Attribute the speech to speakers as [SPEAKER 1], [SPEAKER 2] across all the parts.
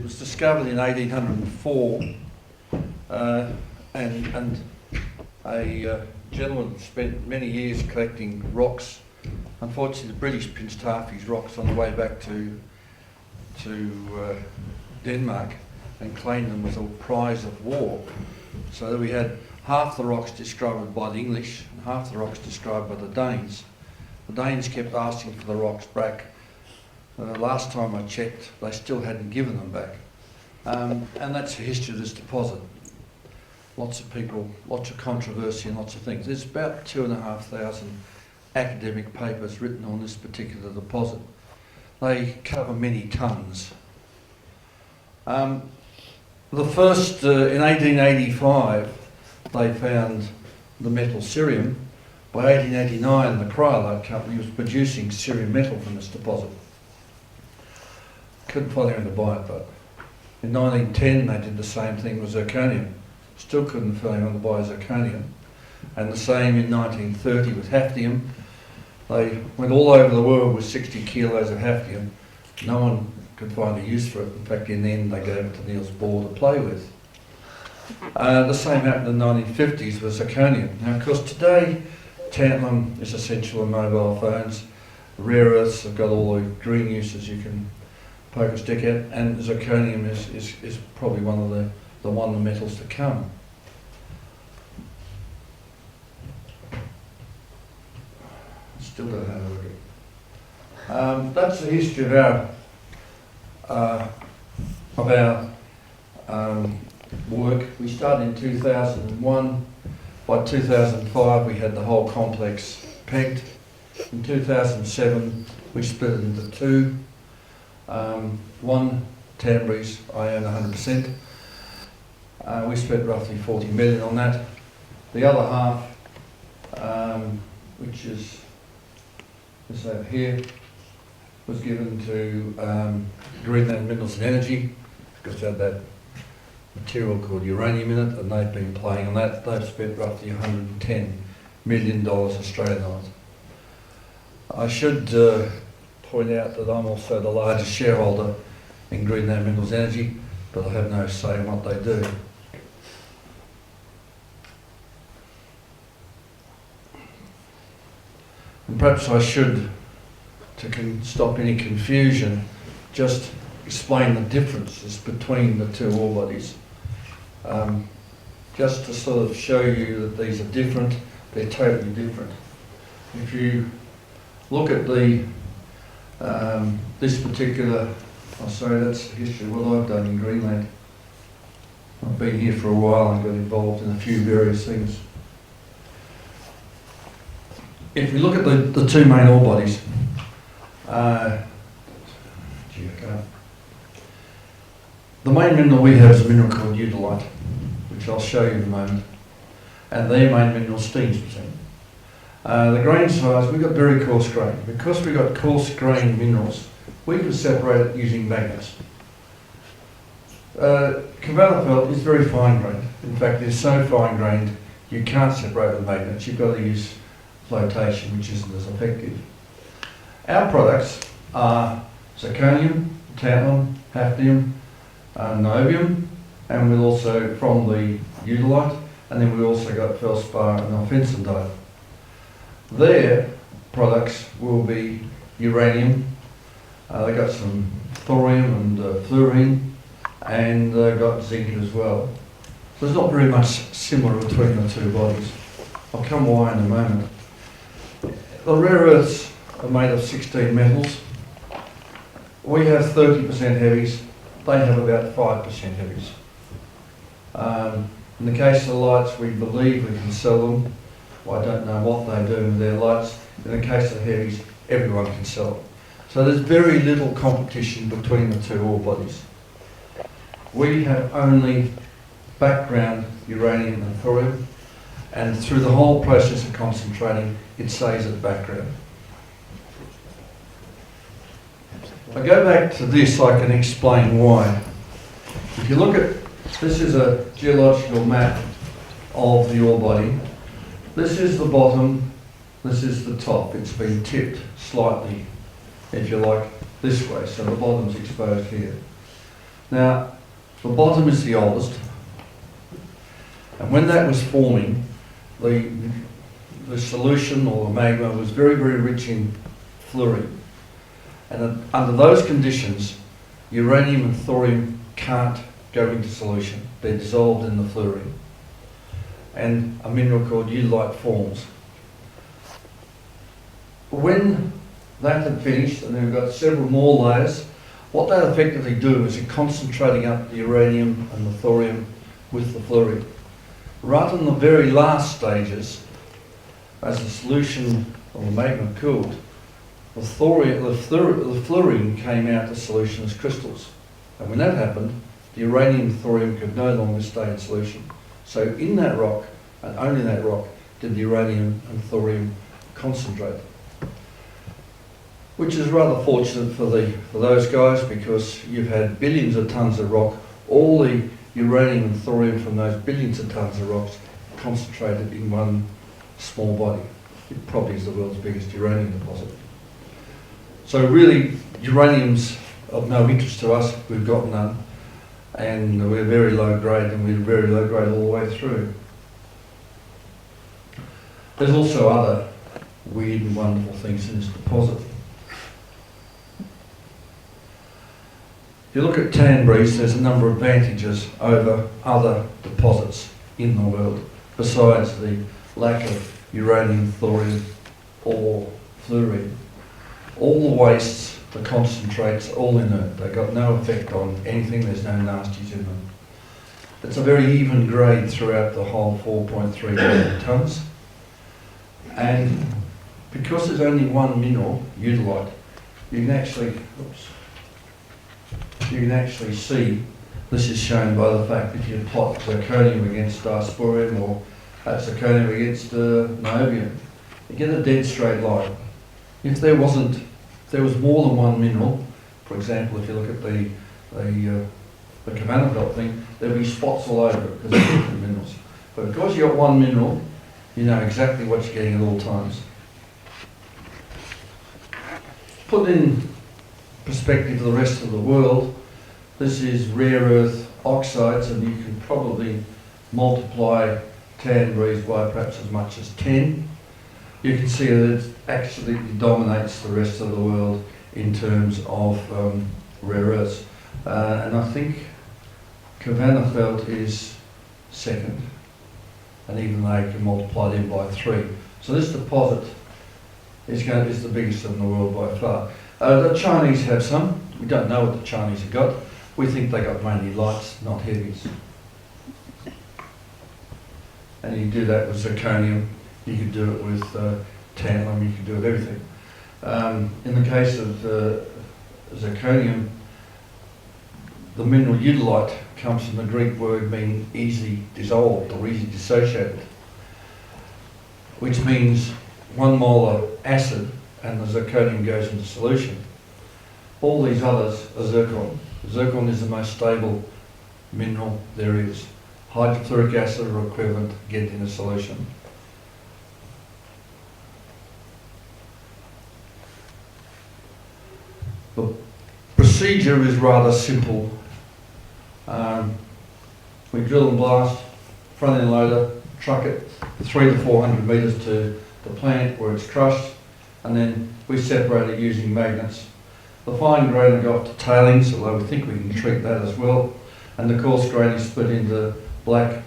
[SPEAKER 1] was discovered in 1804, and a gentleman spent many years collecting rocks. Unfortunately, the British pinched half his rocks on the way back to Denmark and claimed them as a prize of war. So we had half the rocks described by the English and half the rocks described by the Danes. The Danes kept asking for the rocks back. Last time I checked, they still hadn't given them back. And that's the history of this deposit. Lots of people, lots of controversy and lots of things. There's about 2,500 academic papers written on this particular deposit. They cover many tonnes. The first, in 1885, they found the metal cerium. By 1889, the Cryolite company was producing cerium metal from this deposit. Couldn't find anyone to buy it, but in 1910 they did the same thing with zirconium. Still couldn't find anyone to buy zirconium. And the same in 1930 with hafnium. They went all over the world with 60 kilos of hafnium. No one could find a use for it. In fact, in the end, they gave it to Niels Bohr to play with. The same happened in the 1950s with zirconium. Now, of course, today, tantalum is essential in mobile phones. Rare earths have got all the green uses you can poke a stick at, and zirconium is probably one of the metals to come. Still don't have a look at. That's the history of our work. We started in 2001. By 2005 we had the whole complex pegged. In 2007 we split it into two. One, TANBREEZ, I own 100%. We spent roughly 40 million on that. The other half, which is this over here, was given to Greenland Minerals and Energy, because they had that material called uranium in it, and they've been playing on that. They've spent roughly $110 million Australian on it. I should point out that I'm also the largest shareholder in Greenland Minerals and Energy, but I have no say in what they do. And perhaps I should, to stop any confusion, just explain the differences between the two ore bodies. Just to sort of show you that these are different, they're totally different. If you look at this particular, that's the history of what I've done in Greenland. I've been here for a while and got involved in a few various things. If we look at the two main ore bodies, the main mineral we have is a mineral called eudolite, which I'll show you in a moment, and their main mineral is steenspatine. The grain size, we've got very coarse grain. Because we've got coarse grain minerals, we can separate it using magnets. Cavalifelt is very fine grained. In fact, it's so fine grained you can't separate with magnets. You've got to use flotation, which isn't as effective. Our products are zirconium, tantalum, hafnium, niobium, and we'll also from the eudolite, and then we've also got feldspar and alphensandite. Their products will be uranium. They've got some thorium and fluorine, and they've got zinc as well. So there's not very much similar between the two bodies. I'll come why in a moment. The rare earths are made of 16 metals. We have 30% heavies. They have about 5% heavies. In the case of the lights, we believe we can sell them. Well, I don't know what they do with their lights. In the case of heavies, everyone can sell them. So there's very little competition between the two ore bodies. We have only background uranium and thorium, and through the whole process of concentrating, it stays at background. If I go back to this, I can explain why. If you look at, this is a geological map of the ore body. This is the bottom, this is the top. It's been tipped slightly, if you like, this way, so the bottom's exposed here. Now, the bottom is the oldest, and when that was forming, the solution or the magma was very, very rich in fluorine. And under those conditions, uranium and thorium can't go into solution. They're dissolved in the fluorine. And a mineral called eudolite forms. When that had finished, and then we've got several more layers, what they're effectively doing is they're concentrating up the uranium and the thorium with the fluorine. Right in the very last stages, as the solution of the magma cooled, the fluorine came out of solution as crystals. And when that happened, the uranium and thorium could no longer stay in solution. So in that rock, and only in that rock, did the uranium and thorium concentrate. Which is rather fortunate for those guys, because you've had billions of tons of rock, all the uranium and thorium from those billions of tons of rocks concentrated in one small body. It probably is the world's biggest uranium deposit. So really, uranium's of no interest to us. We've got none, and we're very low grade, and we're very low grade all the way through. There's also other weird and wonderful things in this deposit. If you look at TANBREEZ, there's a number of advantages over other deposits in the world, besides the lack of uranium, thorium, or fluorine. All the wastes, the concentrates, all inert. They've got no effect on anything, there's no nasties in them. It's a very even grade throughout the whole 4.3 million tonnes. And because there's only one mineral, eudolite, you can actually see, this is shown by the fact that you plot zirconium against diasporium or zirconium against niobium, you get a dead straight line. If there was more than one mineral, for example, if you look at the Cavanagh belt thing, there'd be spots all over it because of different minerals. But because you've got one mineral, you know exactly what you're getting at all times. Put in perspective to the rest of the world, this is rare earth oxides, and you can probably multiply TANBREEZ by perhaps as much as 10. You can see that it actually dominates the rest of the world in terms of rare earths. And I think Cavanagh felt is second, and even they can multiply them by 3. So this deposit is the biggest in the world by far. The Chinese have some. We don't know what the Chinese have got. We think they got mainly lights, not heavies. And you do that with zirconium, you could do it with tantalum, you could do it with everything. In the case of zirconium, the mineral eudolite comes from the Greek word meaning easy dissolved or easy dissociated, which means 1 molar acid and the zirconium goes into solution. All these others are zircon. Zircon is the most stable mineral there is. Hydrofluoric acid or equivalent get in a solution. The procedure is rather simple. We drill and blast, front end loader, truck it 300 to 400 metres to the plant where it's crushed, and then we separate it using magnets. The fine grain will go up to tailings, although we think we can treat that as well, and the coarse grain is split into black,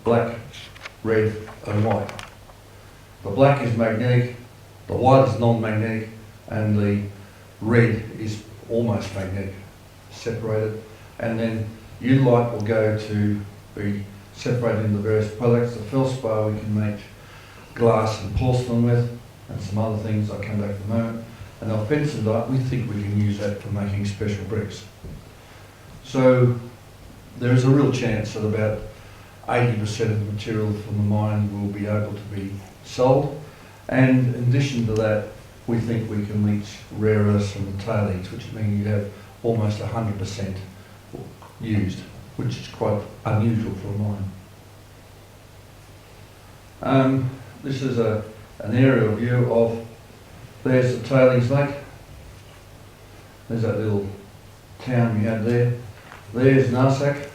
[SPEAKER 1] red and white. The black is magnetic, the white is non-magnetic, and the red is almost magnetic, separated. And then eudolite will go to be separated into various products. The feldspar we can make glass and porcelain with, and some other things I'll come back to in a moment. And our benzendite, we think we can use that for making special bricks. So there is a real chance that about 80% of the material from the mine will be able to be sold. And in addition to that, we think we can leach rare earths from the tailings, which means you have almost 100% used, which is quite unusual for a mine. This is an aerial view of, there's the tailings lake. There's that little town we had there. There's Nuuk.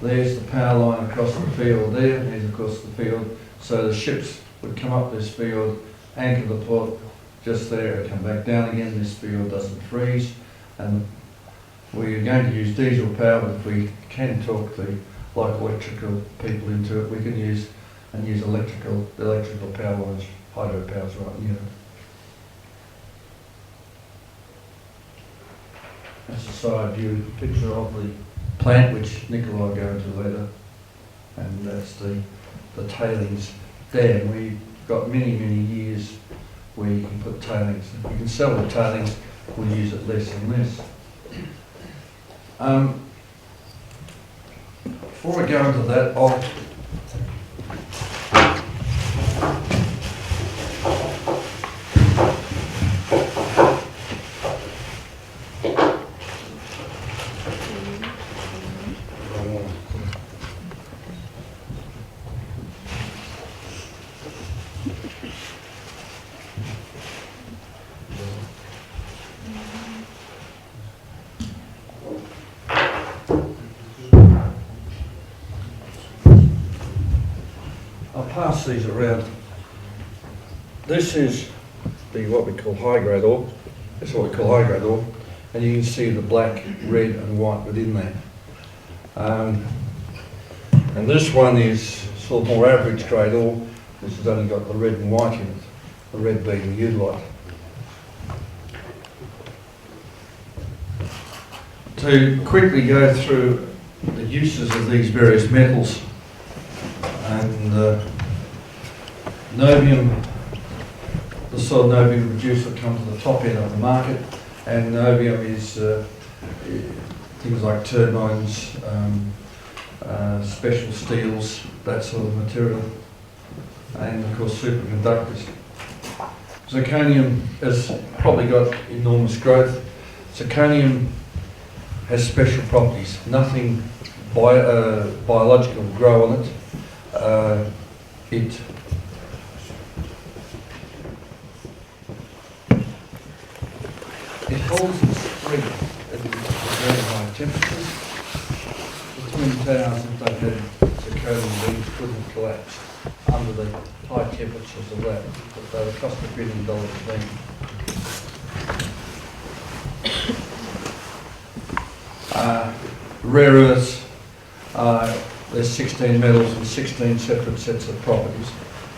[SPEAKER 1] There's the power line across the field there. There's across the field. So the ships would come up this field, anchor the port just there, and come back down again. This field doesn't freeze. And we're going to use diesel power, but if we can talk the local electrical people into it, we can use electrical power lines, hydro power's right near it. That's a side view picture of the plant, which Nicola will go into later, and that's the tailings dam. We've got many years where you can put tailings. If you can sell the tailings, we'll use it less and less. Before I go into that, I'll pass these around. This is what we call high-grade ore. This is what we call high-grade ore, and you can see the black, red, and white within that. And this one is sort of more average grade ore. This has only got the red and white in it. The red being the eudolite. To quickly go through the uses of these various metals, and novium, the sort of novium producer comes to the top end of the market, and novium is things like turbines, special steels, that sort of material, and of course superconductors. Zirconium has probably got enormous growth. Zirconium has special properties. Nothing biological will grow on it. It holds its strength at very high temperatures. The Twin Towers, if they had zirconium beams, couldn't collapse under the high temperatures of that, but they would cost $1 billion then. Rare earths, there's 16 metals and 16 separate sets of properties.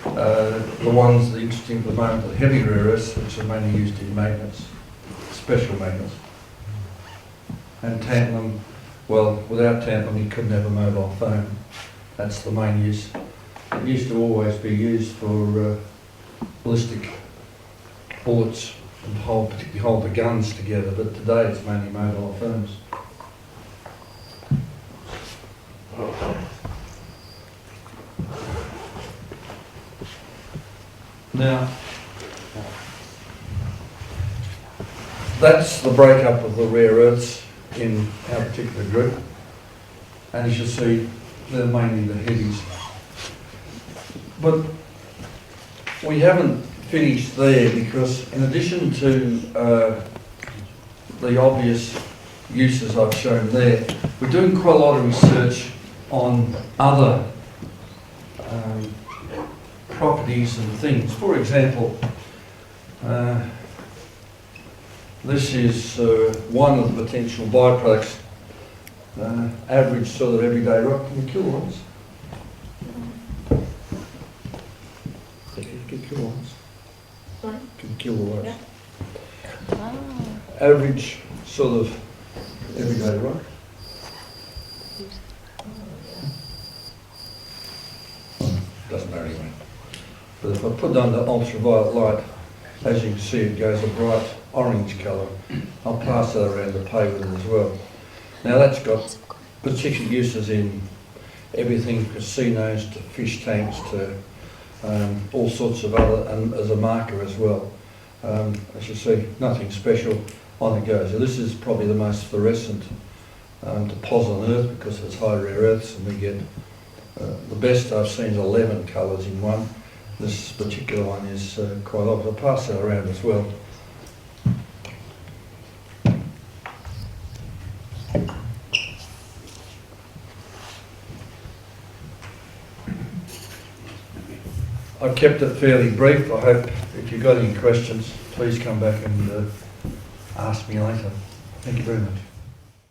[SPEAKER 1] The ones that are interesting at the moment are the heavy rare earths, which are mainly used in magnets, special magnets. And tantalum, well, without tantalum you couldn't have a mobile phone. That's the main use. It used to always be used for ballistic bullets and particularly hold the guns together, but today it's mainly mobile phones. Now, that's the breakup of the rare earths in our particular group, and as you see, they're mainly the heavies. But we haven't finished there, because in addition to the obvious uses I've shown there, we're doing quite a lot of research on other properties and things. For example, this is one of the potential byproducts, average sort of everyday rock. Can you kill ones? Can you kill ones?
[SPEAKER 2] Sorry?
[SPEAKER 1] Can you kill the ones?
[SPEAKER 2] Yeah. Wow.
[SPEAKER 1] Average sort of everyday rock. Doesn't matter anyway. But if I put it under ultraviolet light, as you can see, it goes a bright orange colour. I'll pass that around to play with it as well. Now that's got particular uses in everything, casinos to fish tanks to all sorts of other, and as a marker as well. As you see, nothing special, on it goes. So this is probably the most fluorescent deposit on Earth because of its high rare earths, and we get the best I've seen is 11 colours in one. This particular one is quite obvious. I'll pass that around as well. I've kept it fairly brief. I hope if you've got any questions, please come back and ask me later. Thank you very much.